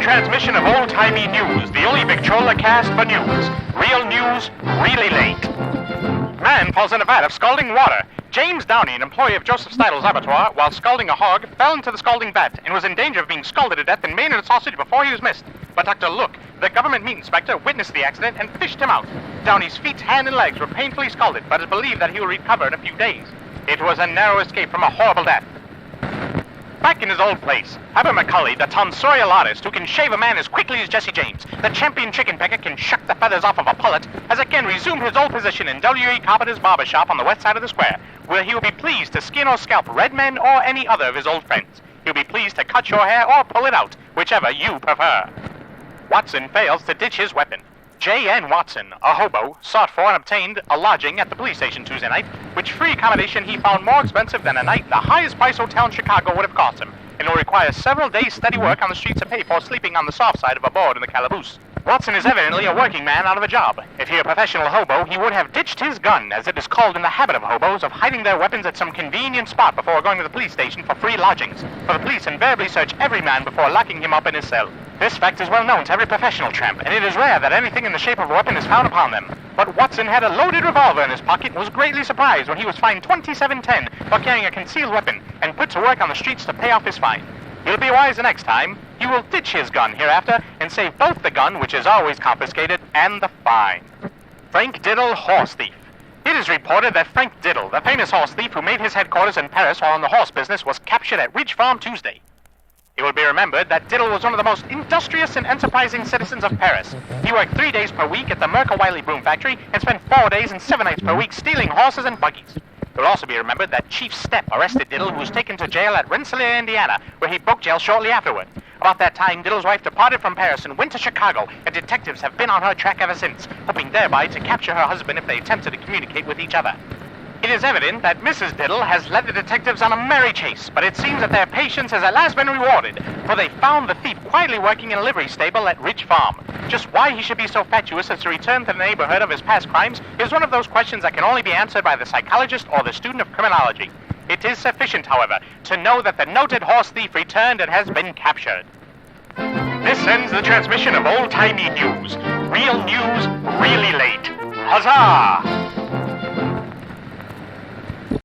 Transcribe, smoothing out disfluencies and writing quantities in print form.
second transmission of Old Timey News, the only Victrola cast for news. Real news, really late. Man falls in a vat of scalding water. James Downey, an employee of Joseph Stidle's abattoir, while scalding a hog, fell into the scalding vat and was in danger of being scalded to death and made into a sausage before he was missed. But Dr. Look, the government meat inspector, witnessed the accident and fished him out. Downey's feet, hand, and legs were painfully scalded, but it's believed that he will recover in a few days. It was a narrow escape from a horrible death. Back in his old place, Herbert McCulley, the tonsorial artist who can shave a man as quickly as Jesse James, the champion chicken pecker can shuck the feathers off of a pullet, has again resumed his old position in W.E. Carpenter's barber shop on the west side of the square, where he will be pleased to skin or scalp red men or any other of his old friends. He'll be pleased to cut your hair or pull it out, whichever you prefer. Watson fails to ditch his weapon. J.N. Watson, a hobo, sought for and obtained a lodging at the police station Tuesday night, which free accommodation he found more expensive than a night the highest price hotel in Chicago would have cost him, and will require several days' steady work on the streets to pay for sleeping on the soft side of a board in the calaboose. Watson is evidently a working man out of a job. If he were a professional hobo, he would have ditched his gun, as it is called in the habit of hobos, of hiding their weapons at some convenient spot before going to the police station for free lodgings, for the police invariably search every man before locking him up in his cell. This fact is well known to every professional tramp, and it is rare that anything in the shape of a weapon is found upon them. But Watson had a loaded revolver in his pocket and was greatly surprised when he was fined $27.10 for carrying a concealed weapon and put to work on the streets to pay off his fine. He'll be wise the next time. He will ditch his gun hereafter and save both the gun, which is always confiscated, and the fine. Frank Diddle, horse thief. It is reported that Frank Diddle, the famous horse thief who made his headquarters in Paris while in the horse business, was captured at Ridge Farm Tuesday. It will be remembered that Diddle was one of the most industrious and enterprising citizens of Paris. He worked 3 days per week at the Merker-Wiley broom factory and spent 4 days and 7 nights per week stealing horses and buggies. It will also be remembered that Chief Stepp arrested Diddle, who was taken to jail at Rensselaer, Indiana, where he broke jail shortly afterward. About that time, Diddle's wife departed from Paris and went to Chicago, and detectives have been on her track ever since, hoping thereby to capture her husband if they attempted to communicate with each other. It is evident that Mrs. Diddle has led the detectives on a merry chase, but it seems that their patience has at last been rewarded, for they found the thief quietly working in a livery stable at Ridge Farm. Just why he should be so fatuous as to return to the neighborhood of his past crimes is one of those questions that can only be answered by the psychologist or the student of criminology. It is sufficient, however, to know that the noted horse thief returned and has been captured. This ends the transmission of Old Timey News. Real news, really late. Huzzah!